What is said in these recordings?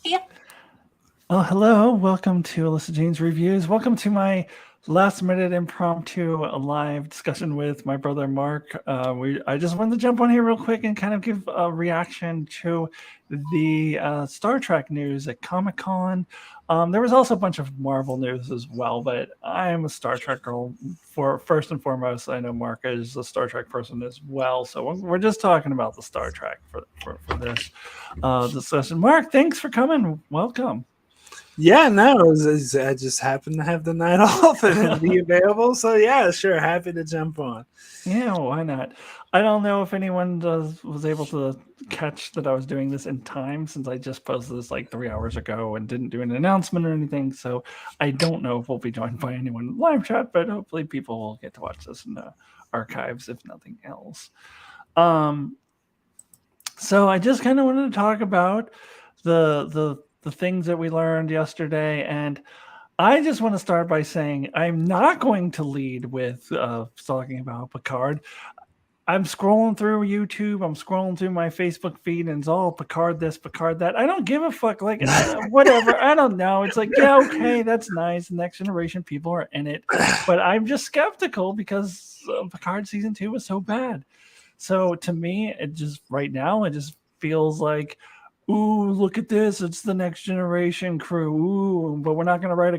here. Oh, hello. Welcome to Alyssa Jane's Reviews. Welcome to my last minute impromptu live discussion with my brother Mark. I just wanted to jump on here real quick and kind of give a reaction to the Star Trek news at Comic Con. There was also a bunch of Marvel news as well, but I am a Star Trek girl for first and foremost. I know Mark is a Star Trek person as well, so we're just talking about the Star Trek for this discussion. Mark, thanks for coming. Welcome. Yeah, no, I just happened to have the night off and be available. So yeah, sure, happy to jump on. Yeah, why not? I don't know if anyone was able to catch that I was doing this in time since I just posted this like 3 hours ago and didn't do an announcement or anything. So I don't know if we'll be joined by anyone live chat, but hopefully people will get to watch this in the archives if nothing else. So I just kind of wanted to talk about the things that we learned yesterday, and I just want to start by saying I'm not going to lead with talking about Picard. I'm scrolling through YouTube. I'm scrolling through my Facebook feed, and it's all Picard this, Picard that. I don't give a fuck. Like, whatever. I don't know. It's like, yeah, okay, that's nice. Next Generation people are in it. But I'm just skeptical because Picard season 2 was so bad. So to me, it just feels like, ooh, look at this! It's the Next Generation crew. Ooh, but we're not going to write a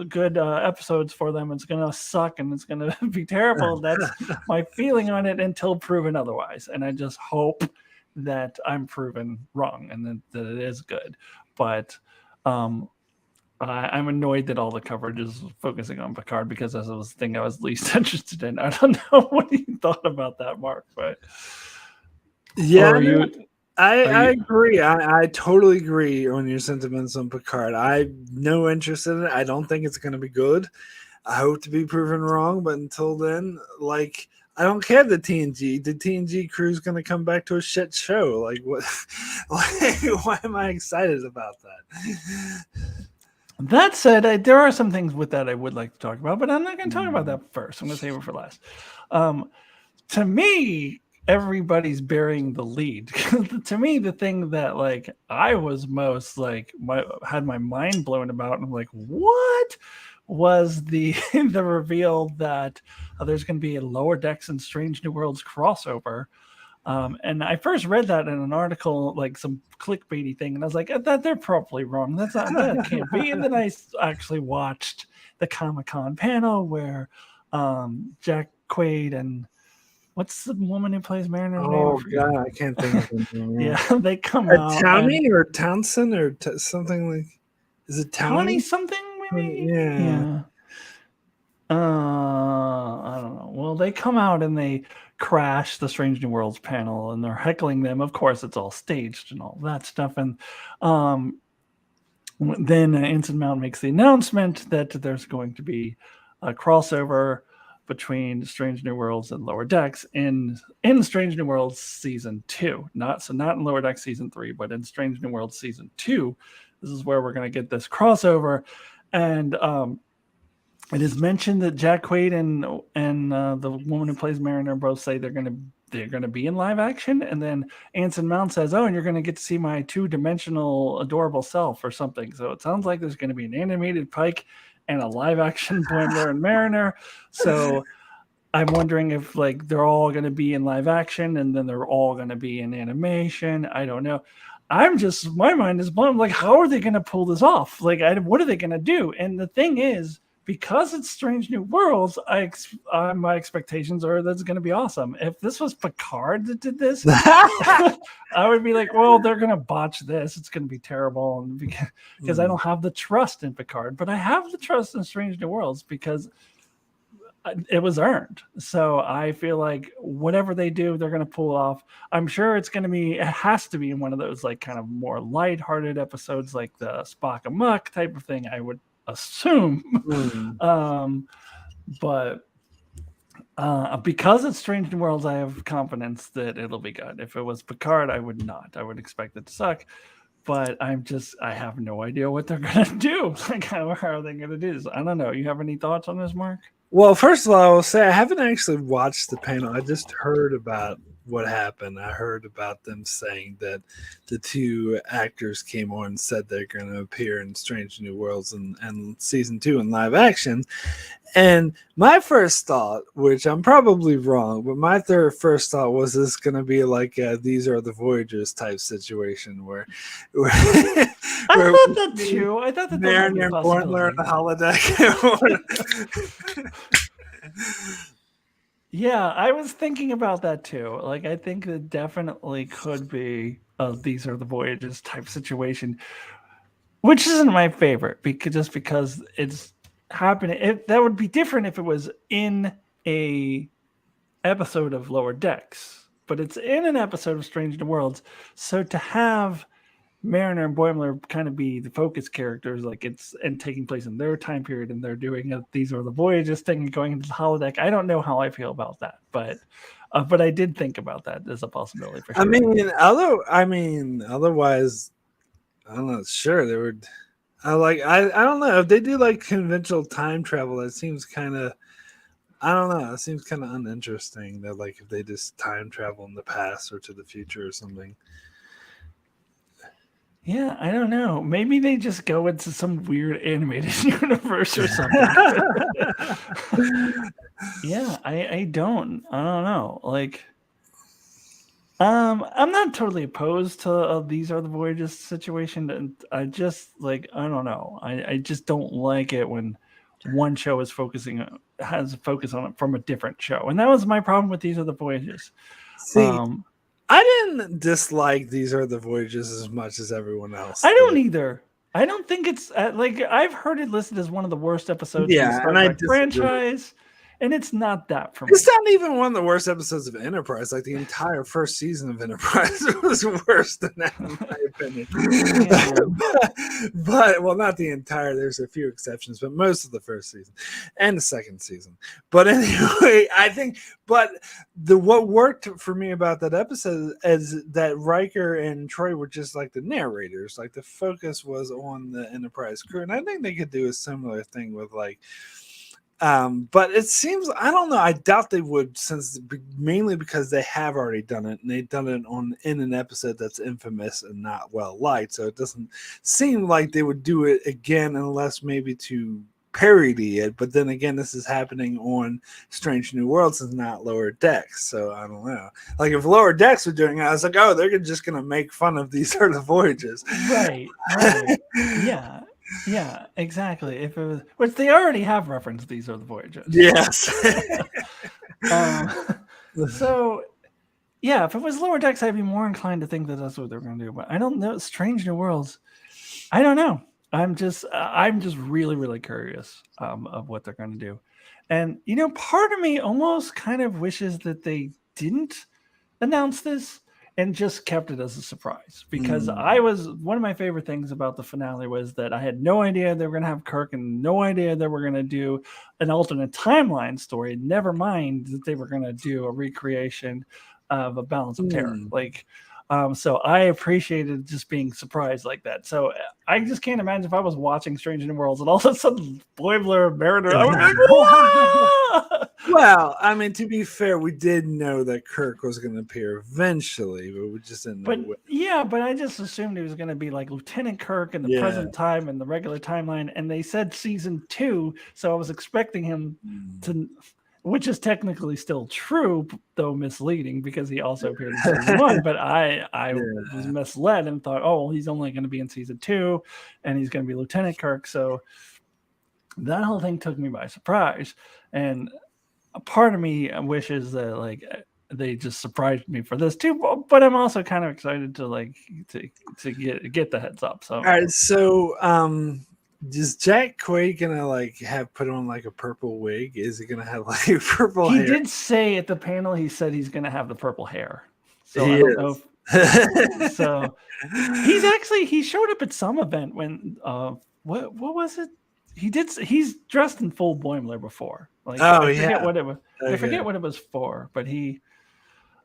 good episodes for them. It's going to suck and it's going to be terrible. That's my feeling on it until proven otherwise. And I just hope that I'm proven wrong and that it is good. But I'm annoyed that all the coverage is focusing on Picard because that was the thing I was least interested in. I don't know what you thought about that, Mark, but yeah, I agree. I totally agree on your sentiments on Picard. I'm no interest in it. I don't think it's going to be good. I hope to be proven wrong, but until then, like, I don't care the TNG. The TNG crew's going to come back to a shit show. Like, what? Like, why am I excited about that? That said, there are some things with that I would like to talk about, but I'm not going to talk about that first. I'm going to save it for last. To me, everybody's burying the lead. To me, the thing that like I was most like had my mind blown about, and I'm like, what was the the reveal that there's going to be a Lower Decks and Strange New Worlds crossover. And I first read that in an article, like some clickbaity thing, and I was like, that they're probably wrong. That can't be. And then I actually watched the Comic-Con panel where Jack Quaid and what's the woman who plays Mariner's name? Oh God, I can't think of it. Yeah, they come out. Townie or Townsend or something like. Is it Townie something? Maybe. Yeah. I don't know. Well, they come out and they crash the Strange New Worlds panel, and they're heckling them. Of course, it's all staged and all that stuff. And then Anson Mount makes the announcement that there's going to be a crossover between Strange New Worlds and Lower Decks in Strange New Worlds season 2. Not in Lower Decks season 3, but in Strange New Worlds season 2. This is where we're going to get this crossover, and it is mentioned that Jack Quaid and the woman who plays Mariner both say they're going to be in live action, and then Anson Mount says, "Oh, and you're going to get to see my 2-dimensional adorable self or something." So it sounds like there's going to be an animated Pike and a live action Boimler and Mariner. So I'm wondering if like they're all going to be in live action and then they're all going to be in animation. I don't know. My mind is blown. I'm like, how are they going to pull this off? Like, what are they going to do? And the thing is, because it's Strange New Worlds, my expectations are that's going to be awesome. If this was Picard that did this, I would be like, well, they're going to botch this. It's going to be terrible. And because I don't have the trust in Picard, but I have the trust in Strange New Worlds because it was earned. So I feel like whatever they do, they're going to pull off. I'm sure it has to be in one of those like kind of more lighthearted episodes, like the Spock Amok type of thing, I would assume. But because it's Strange New Worlds, I have confidence that it'll be good. If it was Picard, I would not. I would expect it to suck. But I have no idea what they're going to do. Like, how are they going to do this? I don't know. You have any thoughts on this, Mark? Well, first of all, I will say I haven't actually watched the panel. I just heard about what happened. I heard about them saying that the two actors came on and said they're going to appear in Strange New Worlds and season 2 in live action. And my first thought, which I'm probably wrong, but my first thought was this going to be like These Are the Voyagers type situation where I thought that too. I thought that Mariner and Boimler in the holodeck. Yeah, I was thinking about that too. Like, I think it definitely could be These Are the Voyages type situation, which isn't my favorite because it's happening. That would be different if it was in a episode of Lower Decks, but it's in an episode of Strange New Worlds. So to have Mariner and Boimler kind of be the focus characters, like it's and taking place in their time period, and they're doing These Are the Voyages thing and going into the holodeck. I don't know how I feel about that, but I did think about that as a possibility for sure. I mean, otherwise, I'm not sure they would. I don't know if they do like conventional time travel. That seems kind of. I don't know. It seems kind of uninteresting that like if they just time travel in the past or to the future or something. Yeah, I don't know. Maybe they just go into some weird animated universe or something. Yeah, I don't know. Like, I'm not totally opposed to These Are the Voyages situation. And I just I don't know. I just don't like it when one show has a focus on it from a different show, and that was my problem with These Are the Voyages. See, I didn't dislike These Are the Voyages as much as everyone else. I don't either. I don't think it's I've heard it listed as one of the worst episodes in the Star Trek franchise, and it's not that for me. It's not even one of the worst episodes of Enterprise. Like the entire first season of Enterprise was worse than that, in my opinion. but well, not the entire. There's a few exceptions, but most of the first season and the second season. But anyway, I think. But what worked for me about that episode is that Riker and Troy were just like the narrators. Like the focus was on the Enterprise crew, and I think they could do a similar thing with like. But it seems I don't know. I doubt they would, mainly because they have already done it, and they've done it in an episode that's infamous and not well liked. So it doesn't seem like they would do it again, unless maybe to parody it. But then again, this is happening on Strange New Worlds and not Lower Decks. So I don't know. Like if Lower Decks were doing it, I was like, oh, they're just gonna make fun of These Are the Voyages, right? Yeah. Yeah, exactly. If it was, which they already have referenced These Are the Voyages. Yes. So, yeah, if it was Lower Decks, I'd be more inclined to think that that's what they're going to do. But I don't know. Strange New Worlds. I don't know. I'm just really, really curious of what they're going to do. And part of me almost kind of wishes that they didn't announce this and just kept it as a surprise, because one of my favorite things about the finale was that I had no idea they were going to have Kirk and no idea they were going to do an alternate timeline story. Never mind that they were going to do a recreation of A Balance of Terror. So I appreciated just being surprised like that. So I just can't imagine if I was watching Strange New Worlds and all of a sudden Boimler, Mariner, I would be like, whoa! Well, I mean, to be fair, we did know that Kirk was going to appear eventually, but we just didn't know. But I just assumed he was going to be like Lieutenant Kirk in the present time and the regular timeline. And they said season 2, so I was expecting him to, which is technically still true, though misleading, because he also appeared in season 1. But I was misled and thought, oh, he's only going to be in season 2, and he's going to be Lieutenant Kirk. So that whole thing took me by surprise. And a part of me wishes that they just surprised me for this too, but I'm also kind of excited to get the heads up. So all right, so is Jack Quaid gonna have put on a purple wig? Is he gonna have purple hair? He did say at the panel, he said he's gonna have the purple hair. So I don't know so he showed up at some event when what was it? He's dressed in full Boimler before. I forget what it was. Okay. I forget what it was for, but he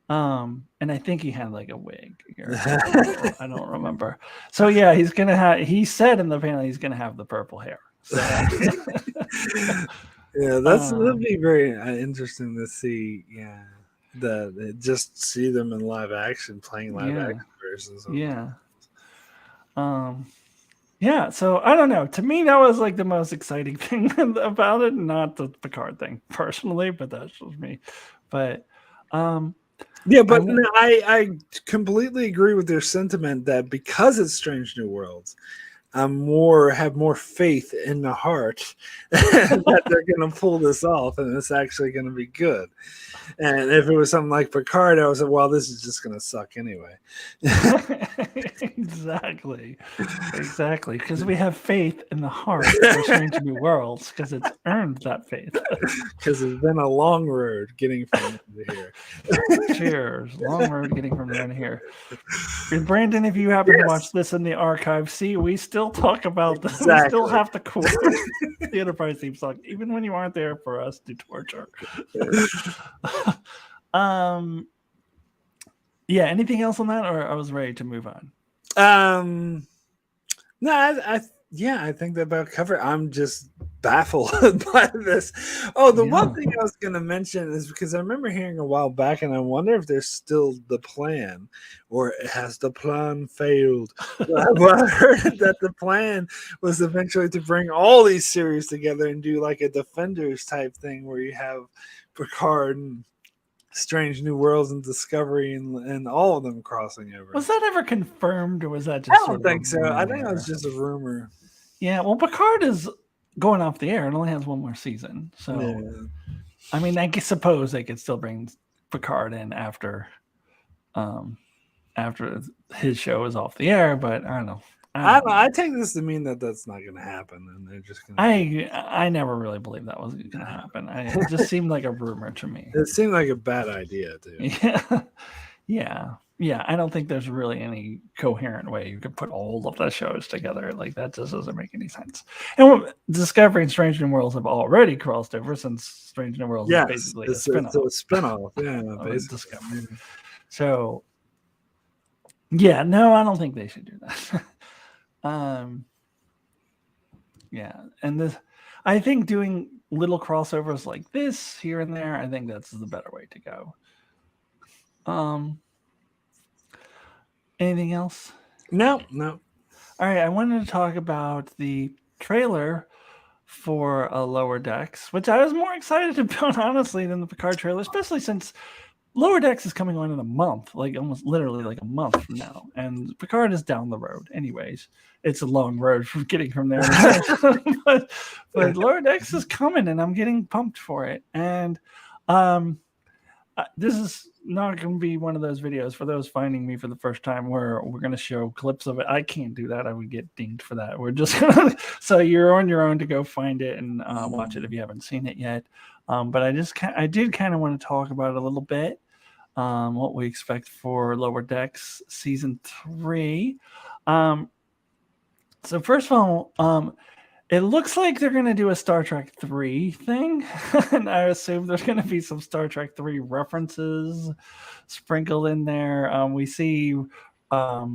and I think he had a wig here. I don't remember. So yeah, he's gonna have. He said in the panel he's gonna have the purple hair. So. Yeah, that'll be very interesting to see. Yeah. that just see them in live action, playing live action versions of them. Yeah, so I don't know. To me, that was like the most exciting thing about it, not the Picard thing personally, but that's just me. But yeah, but I completely agree with their sentiment that because it's Strange New Worlds, have more faith in the heart that they're going to pull this off and it's actually going to be good. And if it was something like Picard, I was like, well, this is just going to suck anyway. Exactly. Because we have faith in the heart for Strange New Worlds because it's earned that faith. Because it's been a long road getting from here. Cheers. Long road getting from there to here. And Brandon, if you happen to watch this in the archive, see, we still talk about this. We still have to quote the Enterprise theme song, even when you aren't there for us to torture. Yeah, anything else on that, or I was ready to move on? No, I think that about covered. I'm just baffled by this. Oh, the one thing I was going to mention is because I remember hearing a while back, and I wonder if there's still the plan, or has the plan failed? Well, I heard that the plan was eventually to bring all these series together and do like a Defenders type thing where you have Picard and Strange New Worlds and Discovery and all of them crossing over. Was that ever confirmed, or was that just? I don't think so. I think that was just a rumor. Yeah, well, Picard is going off the air. It only has one more season, so I mean, I suppose they could still bring Picard in after his show is off the air. But I don't know. I take this to mean that that's not going to happen, and they're just going to. I never really believed that was going to happen. It just seemed like a rumor to me. It seemed like a bad idea too. Yeah. I don't think there's really any coherent way you could put all of the shows together. Like that just doesn't make any sense. And Discovery and Strange New Worlds have already crossed over since Strange New Worlds is basically a spinoff. It's a spinoff, basically. Discovery. So, yeah, no, I don't think they should do that. Yeah, and I think doing little crossovers like this here and there, I think that's the better way to go. Anything else? No. All right, I wanted to talk about the trailer for Lower Decks, which I was more excited about, honestly, than the Picard trailer, especially since Lower Decks is coming on in a month, like almost literally like a month from now, and Picard is down the road. Anyways, it's a long road from getting from there, but Lower Decks is coming, and I'm getting pumped for it. And this is not going to be one of those videos for those finding me for the first time where we're going to show clips of it. I can't do that. I would get dinged for that. We're just going to, so you're on your own to go find it and watch it if you haven't seen it yet. But I did kind of want to talk about it a little bit, what we expect for Lower Decks season 3. So first of all, it looks like they're going to do a Star Trek 3 thing, and I assume there's going to be some Star Trek 3 references sprinkled in there. We see our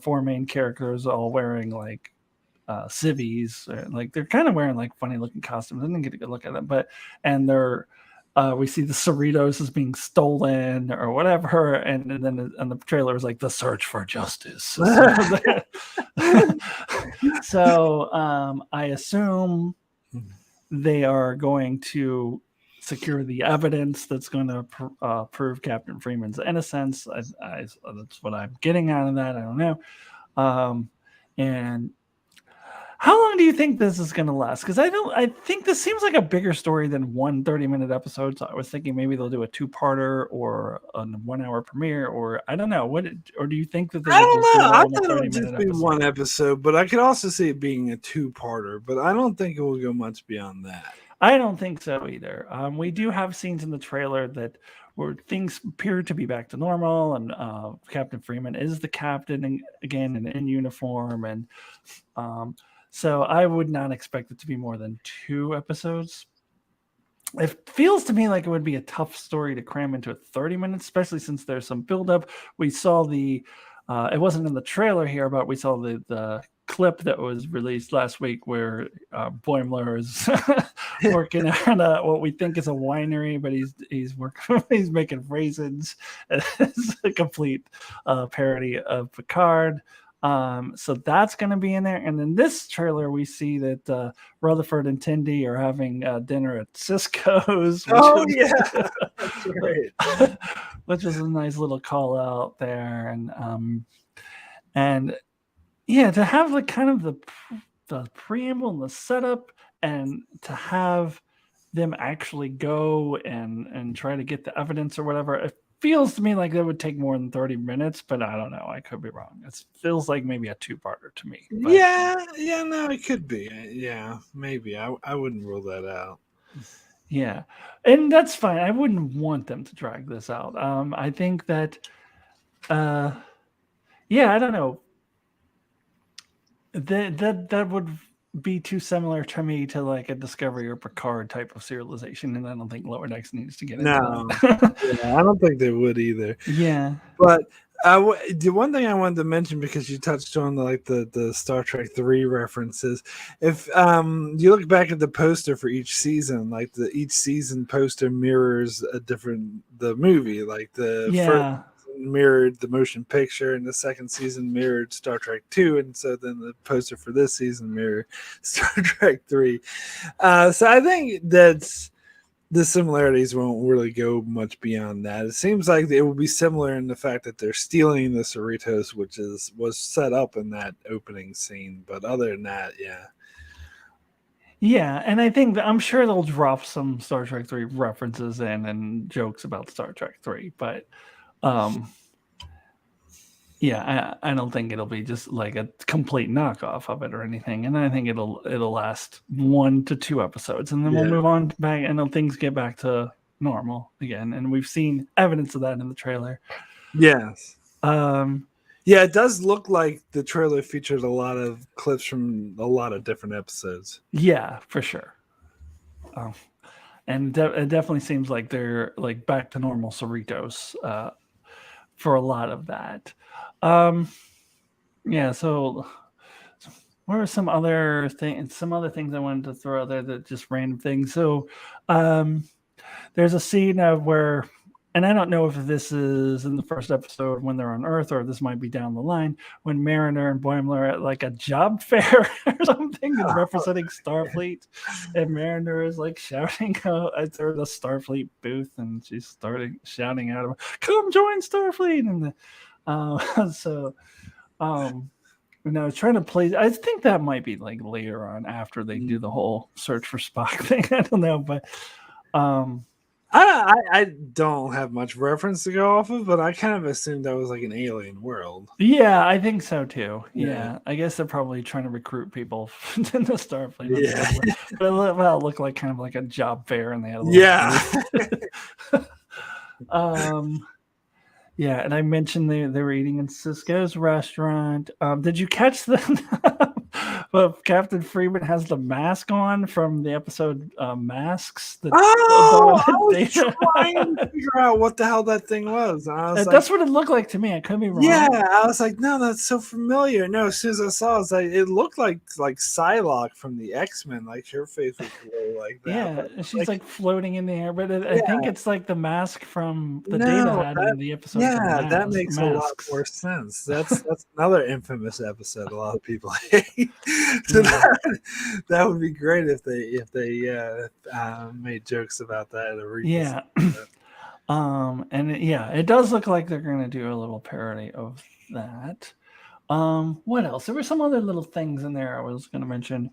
4 main characters all wearing like civvies, like they're kind of wearing like funny looking costumes. I didn't get a good look at them, and they're we see the Cerritos is being stolen or whatever, and then the trailer is like the search for justice. So I assume they are going to secure the evidence that's going to prove Captain Freeman's innocence. That's what I'm getting out of that. I don't know. And how long do you think this is going to last? Because I think this seems like a bigger story than one 30-minute episode. So I was thinking maybe they'll do a 2-parter or a 1-hour premiere, or I don't know. Or do you think that I don't know? I thought it would just be one episode, but I could also see it being a 2-parter. But I don't think it will go much beyond that. I don't think so either. We do have scenes in the trailer that where things appear to be back to normal, and Captain Freeman is the captain again and in uniform, and so I would not expect it to be more than 2 episodes. It feels to me like it would be a tough story to cram into 30 minutes, especially since there's some buildup. We saw it wasn't in the trailer here, but we saw the clip that was released last week where Boimler is working at what we think is a winery, but he's working. He's making raisins. It's a complete parody of Picard. So that's going to be in there. And then this trailer, we see that Rutherford and Tindy are having dinner at Cisco's. That's right. Which is a nice little call out there, and yeah, to have like kind of the preamble and the setup, and to have them actually go and try to get the evidence or whatever. It feels to me like that would take more than 30 minutes, but I don't know. I could be wrong. It feels like maybe a two-parter to me. But, no, it could be. Yeah, maybe. I wouldn't rule that out. Yeah, and that's fine. I wouldn't want them to drag this out. I think that, I don't know. That would be too similar to me to like a Discovery or Picard type of serialization, and I don't think Lower Decks needs to get into that. I don't think they would either. Yeah, but the one thing I wanted to mention, because you touched on the Star Trek 3 references, if you look back at the poster for each season, like each season poster mirrors the movie, like the first mirrored the motion picture, and the second season mirrored Star Trek 2, and so then the poster for this season mirrored Star Trek 3. So I think that's the similarities won't really go much beyond that. It seems like it will be similar in the fact that they're stealing the Cerritos, which was set up in that opening scene. But other than that, yeah, and I think I'm sure they'll drop some Star Trek 3 references in and jokes about Star Trek 3, but yeah, I don't think it'll be just like a complete knockoff of it or anything. And I think it'll last 1 to 2 episodes, and then we'll move on back, and things get back to normal again. And we've seen evidence of that in the trailer. Yes. It does look like the trailer featured a lot of clips from a lot of different episodes. Yeah, for sure. And it definitely seems like they're like back to normal Cerritos for a lot of that. So what are some other things I wanted to throw out there that just random things? So there's a scene of where, and I don't know if this is in the first episode when they're on Earth, or this might be down the line, when Mariner and Boimler are at like a job fair or something and representing Starfleet, and Mariner is like shouting at her the Starfleet booth, and she's starting shouting at him, "Come join Starfleet!" And trying to play. I think that might be like later on after they do the whole search for Spock thing. I don't know, but I don't have much reference to go off of, but I kind of assumed that was like an alien world. Yeah, I think so too. Yeah, I guess they're probably trying to recruit people to the Starfleet. Yeah, but it looked like kind of like a job fair, and they had yeah, and I mentioned they were eating in Cisco's restaurant. Did you catch well, Captain Freeman has the mask on from the episode Masks. I was trying to figure out what the hell that thing was. That's what it looked like to me. I could be wrong. Yeah, I was like, no, that's so familiar. No, as soon as I saw it, was like, it looked like Psylocke from the X-Men. Like her face was like that. Yeah, she's like floating in the air, but I think it's like the mask from the Data had in the episode. Yeah, that makes a lot more sense. That's another infamous episode a lot of people hate. So that would be great if they made jokes about that. Yeah. It does look like they're going to do a little parody of that. What else? There were some other little things in there I was going to mention.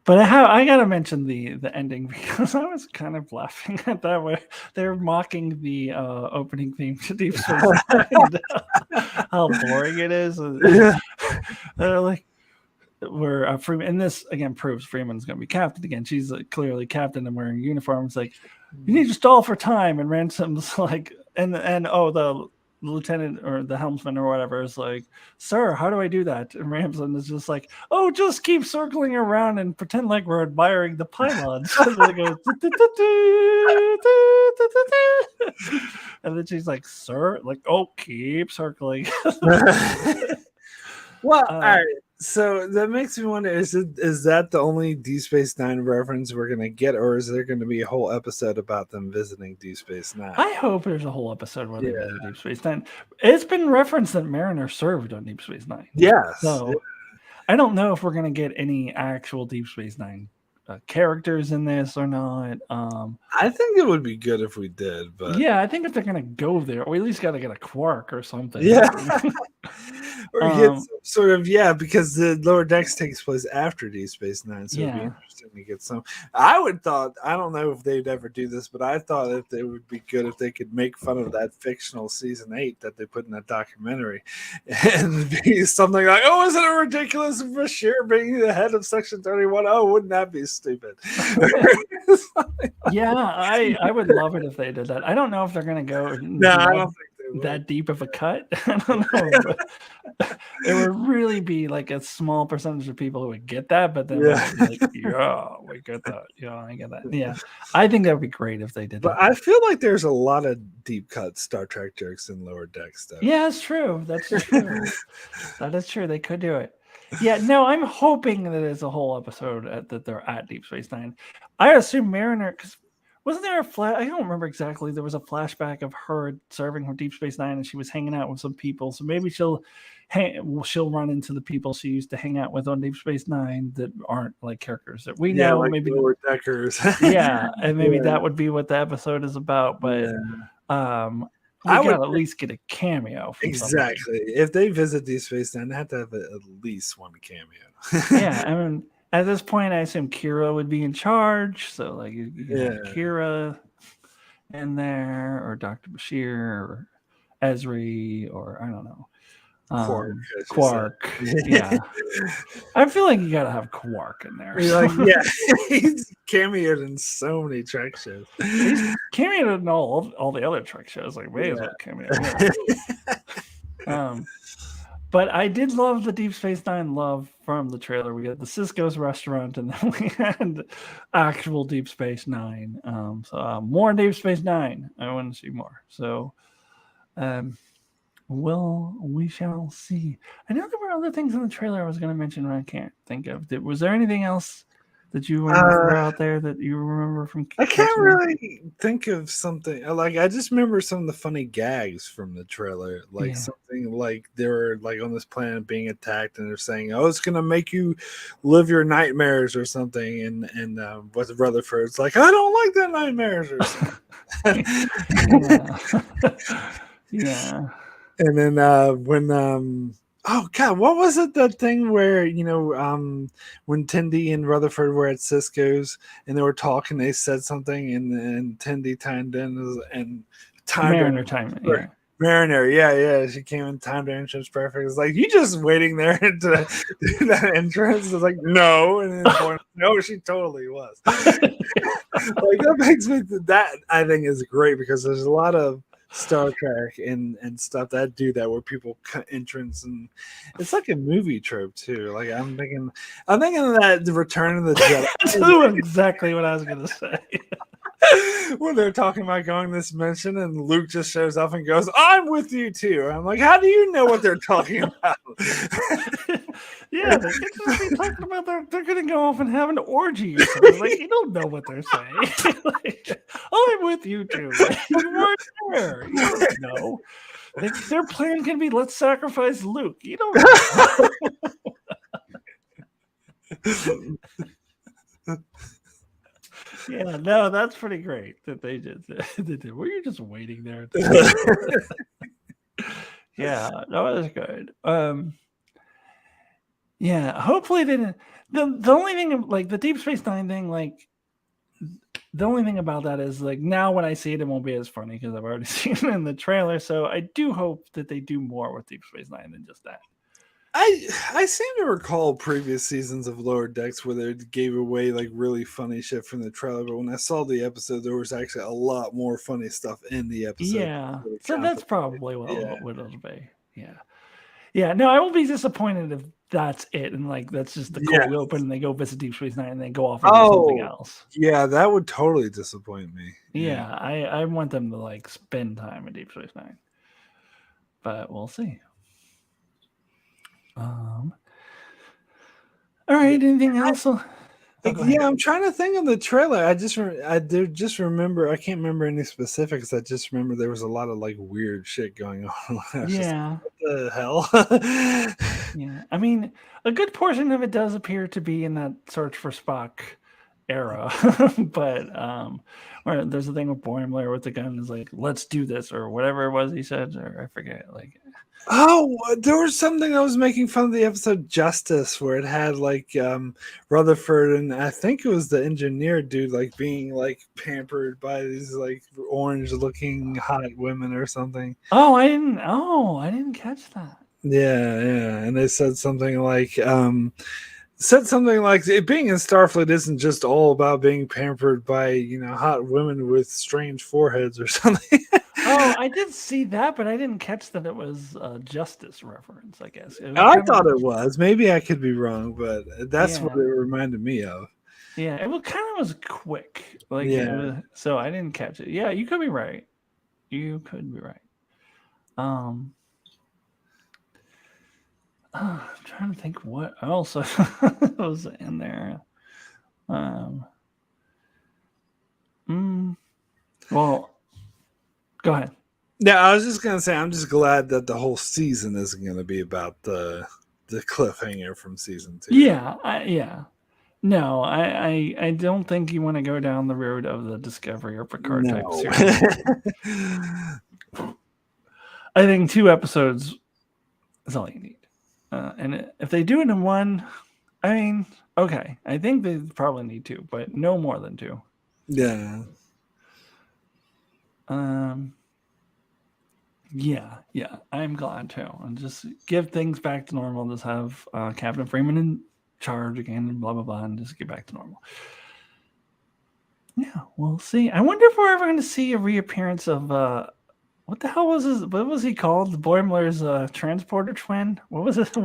But I gotta mention the ending, because I was kind of laughing at that way. They're mocking the opening theme to Deep Space Nine, how boring it is. They're like, where Freeman, and this again proves Freeman's going to be captain again. She's clearly captain and wearing a uniform. It's like, you need to stall for time, and Ransom's like, and the lieutenant or the helmsman or whatever is like, "Sir, how do I do that?" And Ramsden is just like, "Oh, just keep circling around and pretend like we're admiring the pylons." And then she's like, "Sir," like, "Oh, keep circling." Well, all right. So that makes me wonder: is that the only Deep Space Nine reference we're gonna get, or is there going to be a whole episode about them visiting Deep Space Nine? I hope there's a whole episode where they Yeah. visit Deep Space Nine. It's been referenced that Mariner served on Deep Space Nine. Yes. So I don't know if we're going to get any actual Deep Space Nine characters in this or not. I think it would be good if we did, but yeah, I think if they're going to go there, we at least got to get a Quark or something. yeah. Or get some sort of because the Lower Decks takes place after Deep Space Nine, so it'd be interesting to get some. I don't know if they'd ever do this, but I thought that it would be good if they could make fun of that fictional season 8 that they put in that documentary, and be something like, "Oh, isn't it ridiculous for Bashir being the head of Section 31? Oh, wouldn't that be stupid?" Yeah, I would love it if they did that. I don't know if they're going to go. No, I don't think they would. That deep of a cut. I don't know. But it would really be like a small percentage of people who would get that, but then like, yeah, we get that. Yeah, I get that. Yeah, I think that would be great if they did that. But I feel like there's a lot of deep cut Star Trek jokes in Lower Decks stuff. Yeah, that's true. That's true. That is true. They could do it. Yeah, no, I'm hoping that it's a whole episode that they're at Deep Space Nine. I assume Mariner, because wasn't there a I don't remember exactly. There was a flashback of her serving her Deep Space Nine, and she was hanging out with some people. So maybe she'll run into the people she used to hang out with on Deep Space Nine that aren't like characters that we know. Like maybe Lower Deckers. Yeah, and maybe that would be what the episode is about. But I would at least get a cameo. Exactly. If they visit Deep Space Nine, they have to have at least one cameo. Yeah, I mean, at this point, I assume Kira would be in charge. So, like, you have Kira in there, or Dr. Bashir, or Ezri, or I don't know. Quark. Yeah. I feel like you got to have Quark in there. He's cameoed in so many Trek shows. He's cameoed in all the other Trek shows. Like, may as well cameo. But I did love the Deep Space Nine love from the trailer. We had the Cisco's restaurant, and then we had actual Deep Space Nine. So more Deep Space Nine. I want to see more. So, we shall see. I know there were other things in the trailer I was going to mention, but I can't think of. Was there anything else that you want to throw out there that you remember from? I can't really think of something. Like, I just remember some of the funny gags from the trailer, like something like they were like on this planet being attacked, and they're saying, "Oh, it's gonna make you live your nightmares" or something. And what's Rutherford's like, "I don't like that nightmares" or something. Yeah. And then when oh god, what was it, that thing where when Tendi and Rutherford were at Cisco's and they were talking, they said something, and Tendi timed in and Mariner time. Yeah. Mariner, she came in, timed her entrance perfect. It's like, you just waiting there to do that entrance. It's like, no, and then no, she totally was. Like, that makes me, that I think is great, because there's a lot of Star Trek and stuff that do that, where people cut entrance, and it's like a movie trope too. Like, I'm thinking of that the Return of the Jedi. That's exactly what I was gonna say. When they're talking about going this mission, and Luke just shows up and goes, "I'm with you too." I'm like, how do you know what they're talking about? Yeah, they could just be talking about they're gonna go off and have an orgy or something. Like, you don't know what they're saying. Like, I'm with you too. Like, you weren't there. You don't know. Their plan can be, let's sacrifice Luke. You don't know. Yeah, no, that's pretty great that they did. Were you just waiting there? Yeah, that was good. Yeah, hopefully they didn't. The only thing, like the Deep Space Nine thing, like the only thing about that is, like, now when I see it, it won't be as funny because I've already seen it in the trailer. So I do hope that they do more with Deep Space Nine than just that. I seem to recall previous seasons of Lower Decks where they gave away like really funny shit from the trailer, but when I saw the episode, there was actually a lot more funny stuff in the episode. Yeah, so that's probably what it'll be. Yeah. No, I will be disappointed if that's it, and like that's just the cold open, and they go visit Deep Space Nine and then go off and do something else. Yeah, that would totally disappoint me. Yeah, I want them to like spend time in Deep Space Nine, but we'll see. right. Anything else? Yeah, I'm trying to think of the trailer. I do just remember. I can't remember any specifics. I just remember there was a lot of like weird shit going on. I was just Yeah. like, what the hell? Yeah. I mean, a good portion of it does appear to be in that search for Spock era. But where there's a thing with Boimler with the gun is like, let's do this or whatever it was he said, or I forget. Like Oh, there was something I was making fun of the episode Justice where it had like Rutherford and I think it was the engineer dude like being like pampered by these like orange looking hot women or something. I didn't catch that. Yeah. And they said something like it being in Starfleet isn't just all about being pampered by, hot women with strange foreheads or something. I did see that, but I didn't catch that it was a Justice reference, I guess. I thought it was. Maybe I could be wrong, but that's what it reminded me of. Yeah, it was quick. Like Yeah. so I didn't catch it. Yeah, you could be right. You could be right. I'm trying to think what else was in there. Well, go ahead. Yeah, I was just gonna say I'm just glad that the whole season isn't gonna be about the cliffhanger from season 2. Yeah. No, I don't think you want to go down the road of the Discovery or Picard type series. I think 2 episodes is all you need. And if they do it in one, I mean, okay. I think they probably need 2, but no more than 2. Yeah. Yeah. I'm glad too. And just give things back to normal. Just have Captain Freeman in charge again and blah, blah, blah, and just get back to normal. Yeah, we'll see. I wonder if we're ever going to see a reappearance of what the hell was his? What was he called? Boimler's transporter twin. What was it?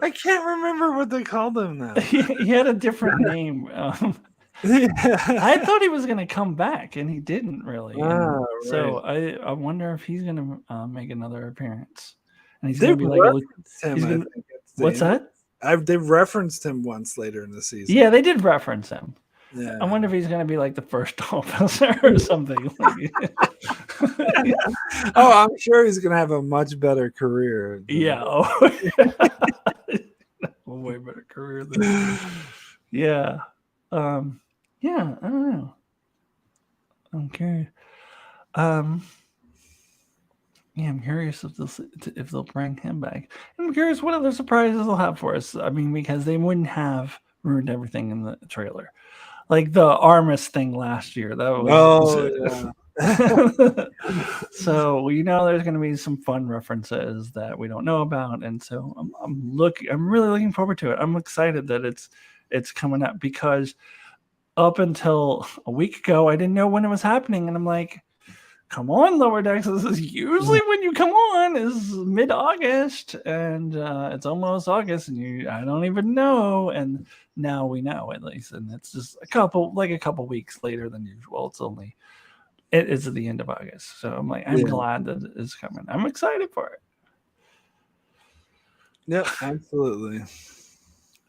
I can't remember what they called him now. He had a different name. I thought he was going to come back, and he didn't really. Right. So I wonder if he's going to make another appearance. And he's they going to be like, him, what's that? They referenced him once later in the season. Yeah, they did reference him. Yeah. I wonder if he's going to be like the first officer or something. I'm sure he's going to have a much better career. Yeah. A way better career than. Yeah. Yeah. I don't know. I'm curious. Yeah, I'm curious if they'll bring him back. I'm curious what other surprises they'll have for us. I mean, because they wouldn't have ruined everything in the trailer. Like the Armis thing last year. That was So we know there's going to be some fun references that we don't know about, and so I'm really looking forward to it. I'm excited that it's coming up because up until a week ago, I didn't know when it was happening, and I'm like, come on, Lower Decks. This is usually when you come on is mid-August, and it's almost August, and I don't even know. And now we know at least, and it's just a couple weeks later than usual. It is at the end of August, so I'm like, I'm glad that it's coming. I'm excited for it. Yep, absolutely.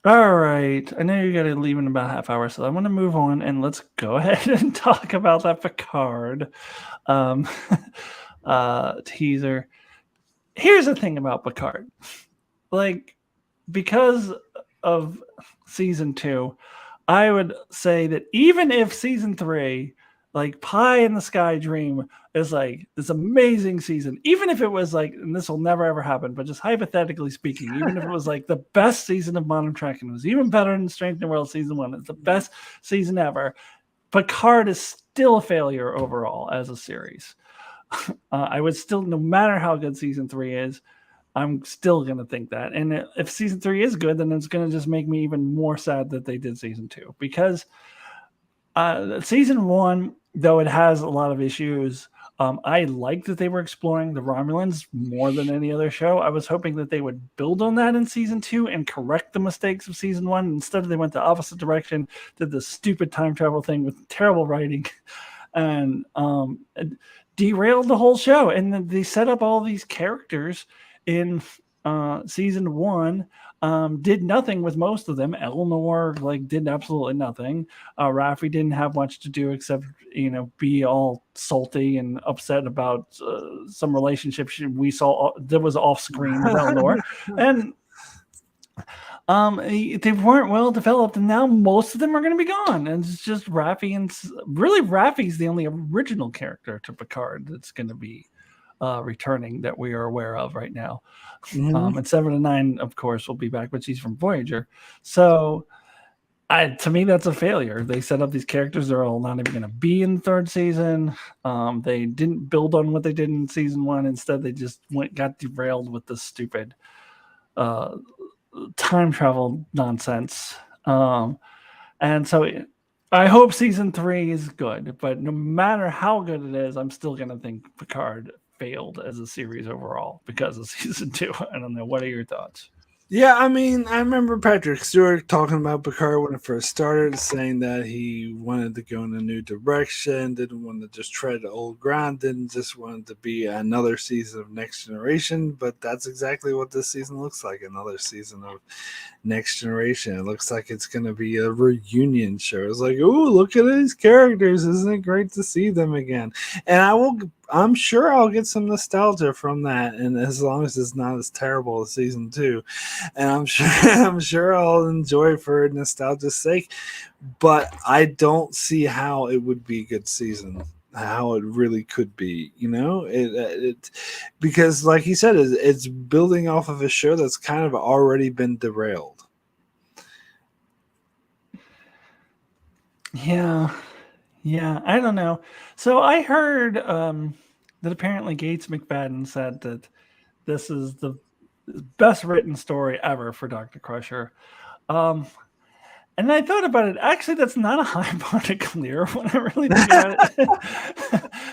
All right. I know you got to leave in about a half hour, so I want to move on and let's go ahead and talk about that Picard teaser. Here's the thing about Picard. Like, because of season 2, I would say that even if season 3, like Pie in the Sky Dream, is like this amazing season, even if it was like, and this will never ever happen, but just hypothetically speaking, even if it was like the best season of Modern Trek and it was even better than Strange New World season 1, it's the best season ever, Picard is still a failure overall as a series. I would still, no matter how good season 3 is, I'm still going to think that. And if season 3 is good, then it's going to just make me even more sad that they did season 2, because season 1, though it has a lot of issues, I like that they were exploring the Romulans more than any other show. I was hoping that they would build on that in season 2 and correct the mistakes of season 1. Instead, they went the opposite direction, did the stupid time travel thing with terrible writing, and derailed the whole show. And then they set up all these characters in season 1 did nothing with most of them. Eleanor did absolutely nothing. Raffi didn't have much to do except be all salty and upset about some relationship we saw that was off screen with Eleanor, and they weren't well developed, and now most of them are going to be gone, and it's just Raffi, and really Raffi's the only original character to Picard that's going to be returning that we are aware of right now. Mm-hmm. And 7 and 9, of course, will be back, but she's from Voyager. So, to me, that's a failure. They set up these characters; they're all not even going to be in the third season. They didn't build on what they did in season 1. Instead, they just got derailed with this stupid time travel nonsense. And so I hope season 3 is good, but no matter how good it is, I'm still going to think Picard failed as a series overall because of season 2. I don't know. What are your thoughts? Yeah, I mean, I remember Patrick Stewart talking about Picard when it first started, saying that he wanted to go in a new direction, didn't want to just tread old ground, didn't just want to be another season of Next Generation. But that's exactly what this season looks like, another season of Next Generation. It looks like it's going to be a reunion show. It's like, oh, look at these characters. Isn't it great to see them again? And I'm sure I'll get some nostalgia from that, and as long as it's not as terrible as season 2, and I'm sure I'll enjoy it for nostalgia's sake. But I don't see how it would be a good season, how it really could be, it because like you said, it's building off of a show that's kind of already been derailed. Yeah, I don't know. So I heard that apparently Gates McFadden said that this is the best written story ever for Dr. Crusher. And I thought about it. Actually, that's not a high bar to clear when I really think about it,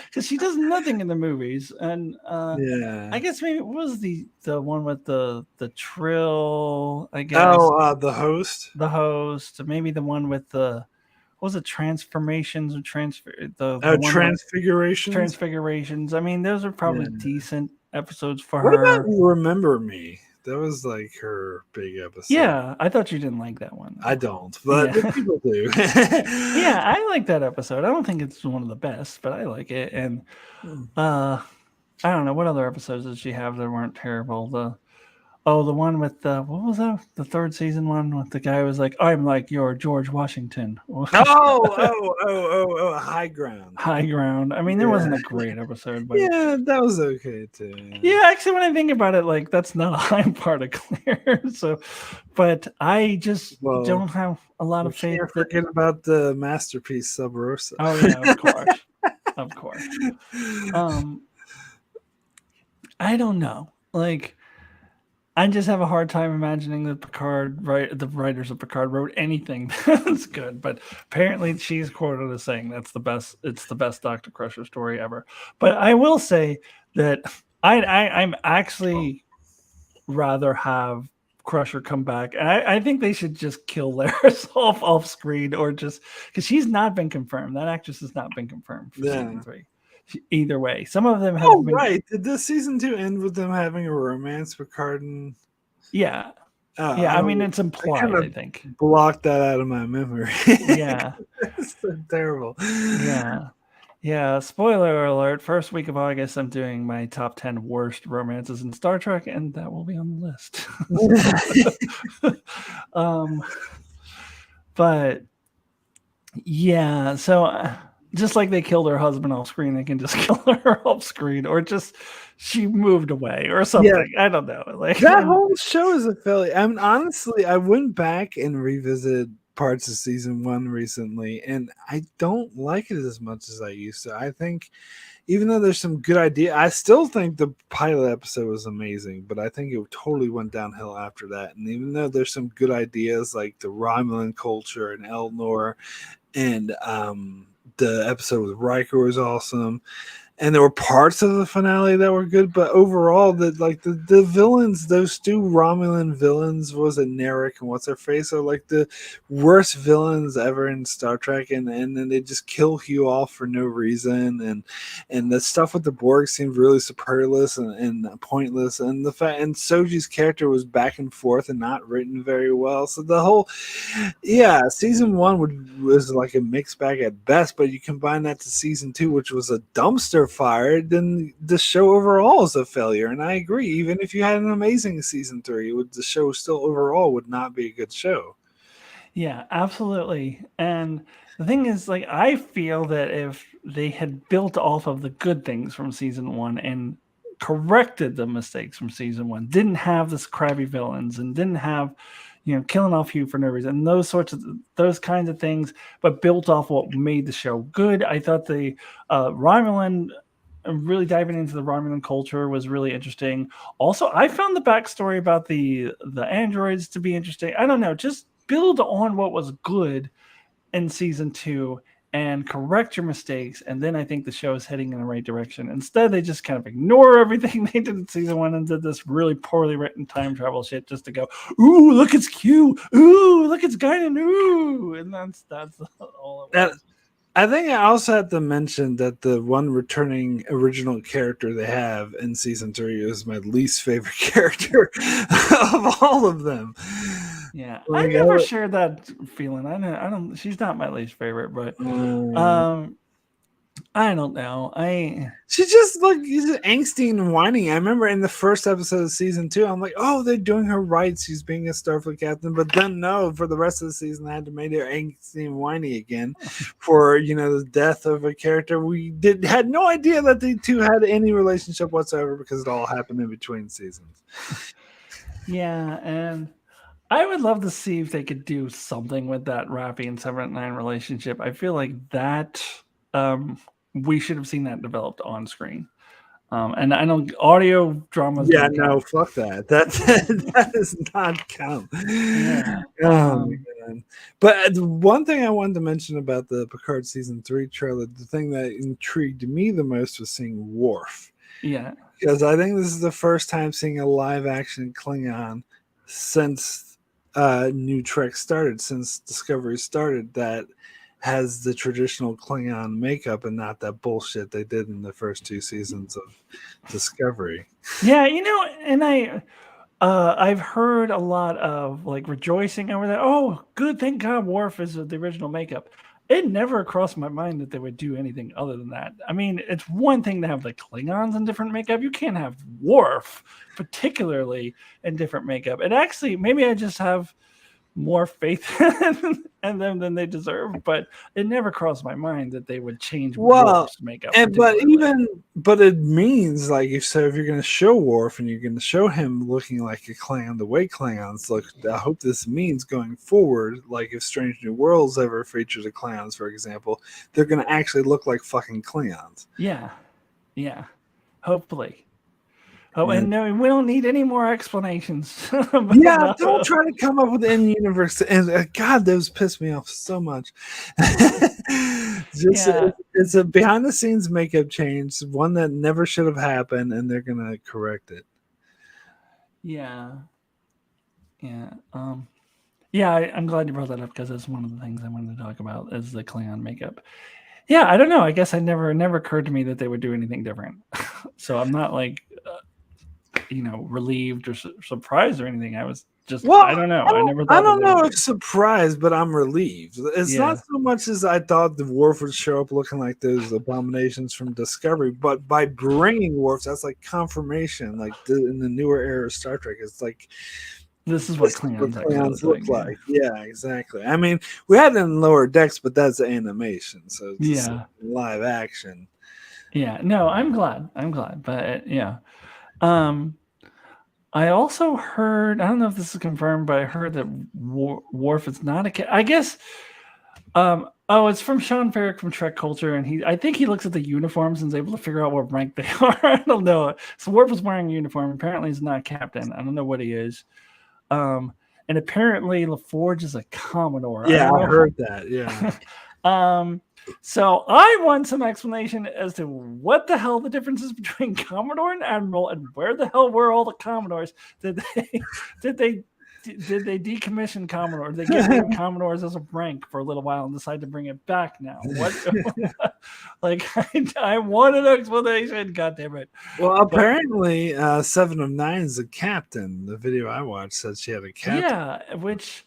because she does nothing in the movies. And Yeah. I guess maybe it was the one with the trill. I guess. Oh, the host. The host. Maybe the one with the. What was it, transformations or the one Transfigurations? Transfigurations. I mean, those are probably decent episodes for what her. What about You Remember Me? That was like her big episode. Yeah, I thought you didn't like that one. I don't, but people do. Yeah, I like that episode. I don't think it's one of the best, but I like it. And I don't know what other episodes did she have that weren't terrible. The one with what was that? The third season one with the guy who was like, "I'm like your George Washington." High Ground. High Ground. I mean, there wasn't a great episode, but yeah, that was okay too. Yeah, actually, when I think about it, that's not a high part of clear. So, but I just don't have a lot of faith. Can't forget about the masterpiece Sub Rosa. Oh yeah, of course, of course. I don't know. I just have a hard time imagining that the writers of Picard wrote anything that's good. But apparently, she's quoted as saying that's the best. It's the best Dr. Crusher story ever. But I will say that I'm actually rather have Crusher come back. And I think they should just kill Laris off screen, or just because she's not been confirmed. That actress has not been confirmed for season 3. Either way, some of them have. Oh, right. Did this season 2 end with them having a romance, Picard and? Yeah. I mean, it's implied, I think. Blocked that out of my memory. Yeah. It's so terrible. Yeah. Spoiler alert. First week of August, I'm doing my top 10 worst romances in Star Trek, and that will be on the list. But yeah, so just like they killed her husband off screen, they can just kill her off screen, or just she moved away or something. Yeah. I don't know. That whole show is a failure. I mean, honestly, I went back and revisited parts of season 1 recently, and I don't like it as much as I used to. I think, even though there's some good idea, I still think the pilot episode was amazing, but I think it totally went downhill after that. And even though there's some good ideas like the Romulan culture and Elnor, and the episode with Riker was awesome, and there were parts of the finale that were good, but overall, the villains, those two Romulan villains, was it Narek and what's her face, are like the worst villains ever in Star Trek, and then they just kill Hugh off for no reason, and the stuff with the Borg seemed really superfluous and pointless, and the fact and Soji's character was back and forth and not written very well, so the whole season one was like a mixed bag at best, but you combine that to season two, which was a dumpster fire, then the show overall is a failure. And I agree, even if you had an amazing season three, the show still overall would not be a good show. Yeah, absolutely. And the thing is, like, I feel that if they had built off of the good things from season one and corrected the mistakes from season one, didn't have this crabby villains and didn't have, killing off Hugh for no reason, and those kinds of things, but built off what made the show good. I thought the Romulan, really diving into the Romulan culture was really interesting. Also, I found the backstory about the androids to be interesting. I don't know, just build on what was good in season two and correct your mistakes, and then I think the show is heading in the right direction. Instead, they just kind of ignore everything they did in season one and did this really poorly written time travel shit just to go, ooh, look, it's Q, ooh, look, it's Guinan, ooh, and that's all it was. I think I also have to mention that the one returning original character they have in season three is my least favorite character of all of them. Yeah, I never shared that feeling. I don't. She's not my least favorite, but I don't know. She's just like angsty and whining. I remember in the first episode of season two, I'm like, oh, they're doing her right. She's being a Starfleet captain. But then no, for the rest of the season, I had to make her angsty and whiny again for the death of a character we had no idea that the two had any relationship whatsoever because it all happened in between seasons. Yeah, and I would love to see if they could do something with that Raffi and 7 relationship. I feel like that we should have seen that developed on screen. And I know audio dramas. Yeah, no, fuck that. That does not count. Yeah. Oh my god. But one thing I wanted to mention about the Picard season 3 trailer, the thing that intrigued me the most was seeing Worf. Yeah. Because I think this is the first time seeing a live action Klingon since New Trek started, since Discovery started, that has the traditional Klingon makeup and not that bullshit they did in the first 2 seasons of Discovery. Yeah, and I've heard a lot of like rejoicing over that. Oh, good, thank God Worf is the original makeup. It never crossed my mind that they would do anything other than that. I mean, it's one thing to have the Klingons in different makeup. You can't have Worf, particularly in different makeup. And actually, maybe I just have more faith in them than they deserve, but it never crossed my mind that they would change Worf's makeup. But it means like if you're going to show Worf and you're going to show him looking like a Klingon the way Klingons look, I hope this means going forward, like if Strange New Worlds ever features a Klingons, for example, they're going to actually look like fucking Klingons. Yeah, hopefully. Oh, and no, we don't need any more explanations. Don't try to come up with in-universe. And God, those piss me off so much. It's a behind-the-scenes makeup change, one that never should have happened, and they're gonna correct it. Yeah. I'm glad you brought that up because that's one of the things I wanted to talk about is the Klingon makeup. Yeah, I don't know. I guess it never occurred to me that they would do anything different. So I'm not like. Relieved or surprised or anything. I was just, I don't know. I don't know if surprised, but I'm relieved. It's not so much as I thought the Worf would show up looking like those abominations from Discovery, but by bringing Worf, that's like confirmation. Like in the newer era of Star Trek, it's like this is what Klingons look like. Yeah, exactly. I mean, we had it in Lower Decks, but that's animation, so it's live action. Yeah, no, I'm glad, but yeah. I also heard, I don't know if this is confirmed, but I heard that Worf is not a kid. I guess, it's from Sean Ferrick from Trek Culture, and I think he looks at the uniforms and is able to figure out what rank they are. I don't know. So Worf is wearing a uniform. Apparently he's not a captain. I don't know what he is. And apparently LaForge is a Commodore. Yeah, I heard that, yeah. So I want some explanation as to what the hell the difference is between Commodore and Admiral, and where the hell were all the Commodores? Did they decommission Commodore? Did they get rid of Commodores as a rank for a little while and decide to bring it back now? What? Like, I want an explanation. God damn it! Well, apparently, 7 of 9 is a captain. The video I watched said she had a captain. Yeah, which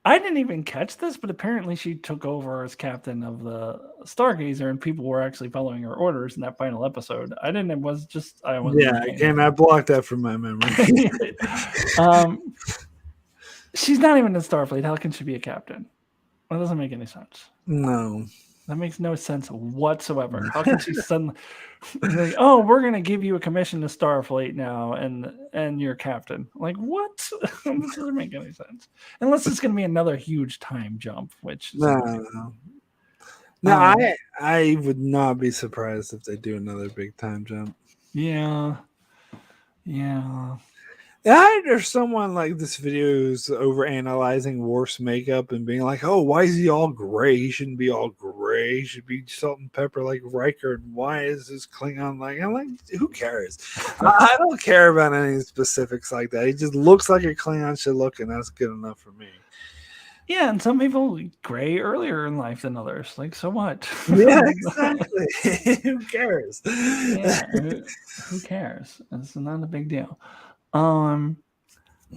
I didn't even catch this, but apparently she took over as captain of the Stargazer, and people were actually following her orders in that final episode. I didn't. It was just I wasn't. Yeah, again, I blocked that from my memory. She's not even in Starfleet. How can she be a captain? That doesn't make any sense. No. That makes no sense whatsoever. How can she suddenly like, oh, we're gonna give you a commission to Starfleet now and you're captain? Like, what? This doesn't make any sense. Unless it's gonna be another huge time jump, which No, I would not be surprised if they do another big time jump. Yeah. There's someone like this video who's over analyzing Worf's makeup and being like, "Oh, why is he all gray? He shouldn't be all gray. He should be salt and pepper like Riker. And why is this Klingon like?" I'm like, who cares? I don't care about any specifics like that. He just looks like a Klingon should look, and that's good enough for me. Yeah, and some people gray earlier in life than others. Like, so what? Yeah, exactly. Who cares? Yeah, who cares? It's not a big deal. I'm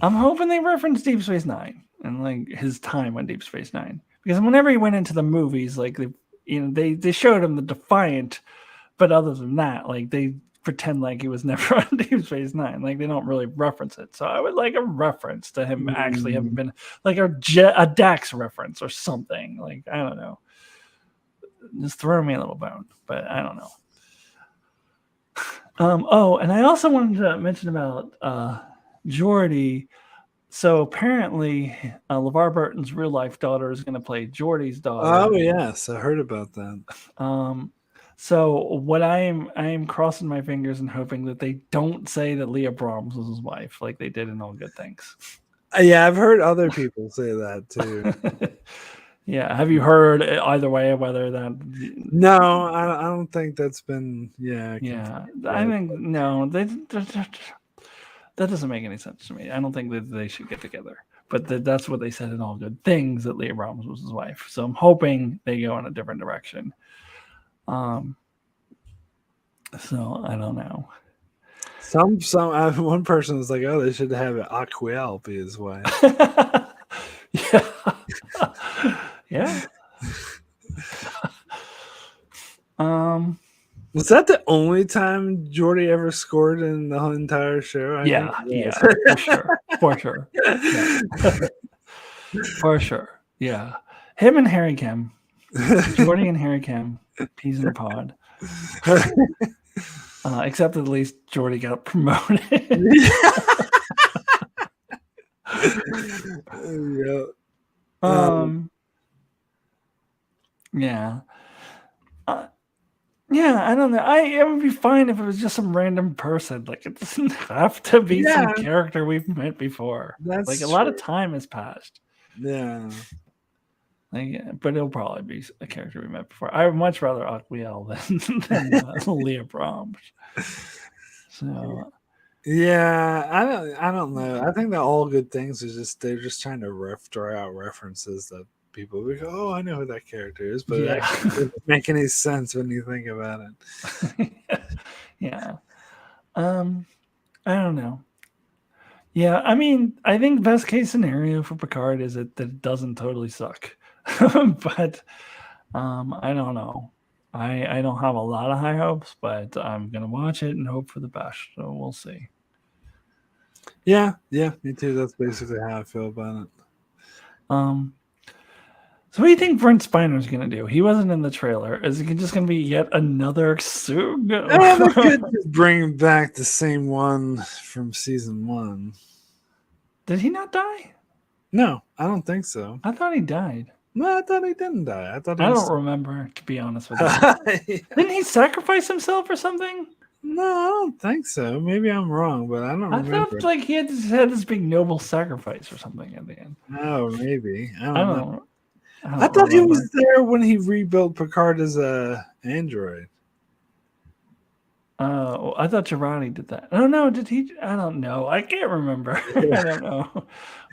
hoping they reference Deep Space Nine and like his time on Deep Space Nine, because whenever he went into the movies, like they showed him the Defiant, but other than that, like they pretend like he was never on Deep Space Nine. Like they don't really reference it. So I would like a reference to him actually having been like a Dax reference or something. Like, I don't know. Just throw me a little bone, but I don't know. Oh, and I also wanted to mention about Geordi. So apparently, LeVar Burton's real life daughter is going to play Geordi's daughter. Oh yes, I heard about that. So what I am crossing my fingers and hoping that they don't say that Leah Brahms was his wife, like they did in All Good Things. Yeah, I've heard other people say that too. Yeah, have you heard either way whether that? No, I don't think that's been. Yeah, I think no. That doesn't make any sense to me. I don't think that they should get together. But that's what they said in All Good Things, that Leah Brahms was his wife. So I'm hoping they go in a different direction. So I don't know. Some one person was like, "Oh, they should have Aquiel be his wife." Yeah. Was that the only time Geordi ever scored in the whole entire show? Yeah, for sure. Yeah. For sure. Yeah. Him and Harry Kim. Geordi and Harry Kim. Peas in a pod. Except at least Geordi got promoted. Yeah. Yeah. Yeah, I don't know. It would be fine if it was just some random person. Like, it doesn't have to be some character we've met before. That's like, a lot of time has passed. Yeah. Like, but it'll probably be a character we met before. I would much rather Aquiel than Leah Brahms. So yeah, I don't know. I think that All Good Things is they're just trying to throw out references that people go, "Oh, I know who that character is," but it actually doesn't make any sense when you think about it. Yeah. I don't know. Yeah, I mean, I think best case scenario for Picard is that it doesn't totally suck. But I don't know. I don't have a lot of high hopes, but I'm gonna watch it and hope for the best. So we'll see. Yeah, me too. That's basically how I feel about it. So what do you think Brent Spiner's gonna do? He wasn't in the trailer. Is it just gonna be yet another Sug? They could just bring back the same one from season 1. Did he not die? No, I don't think so. I thought he died. No, I thought he didn't die. I don't remember, to be honest with you. Didn't he sacrifice himself or something? No, I don't think so. Maybe I'm wrong, but I don't remember. I thought like he had this big noble sacrifice or something at the end. Oh, maybe. I don't know. I thought he was there when he rebuilt Picard as a android. I thought Girardi did that. Oh no, did he? I don't know. I can't remember. I don't know.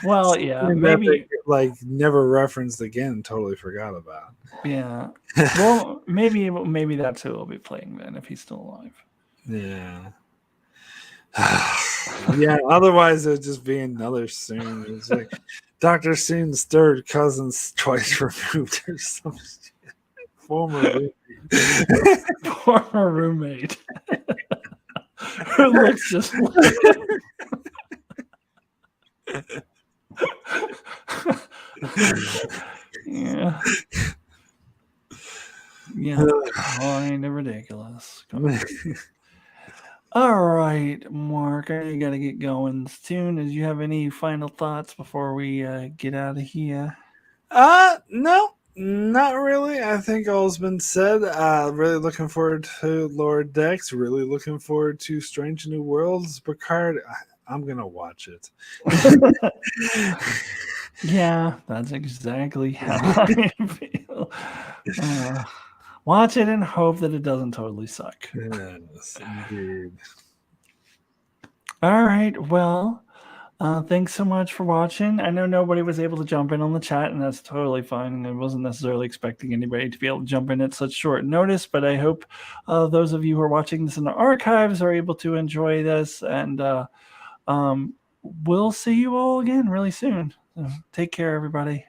Well, yeah, maybe like never referenced again. Totally forgot about. Yeah. Well, maybe that's who he'll be playing then if he's still alive. Yeah. Yeah. Otherwise, it'd just be another Soon. It's like Dr. Soon's third cousin's twice removed or some shit. Former roommate. Who looks just like Yeah. Yeah. Kind of ridiculous. All right, Mark, I got to get going soon. Do you have any final thoughts before we get out of here? No, not really. I think all's been said. Really looking forward to Lower Decks. Really looking forward to Strange New Worlds. Picard, I'm going to watch it. Yeah, that's exactly how I feel. Watch it and hope that it doesn't totally suck. Yes, indeed. All right. Well, thanks so much for watching. I know nobody was able to jump in on the chat, and that's totally fine. I wasn't necessarily expecting anybody to be able to jump in at such short notice, but I hope those of you who are watching this in the archives are able to enjoy this. And we'll see you all again really soon. So take care, everybody.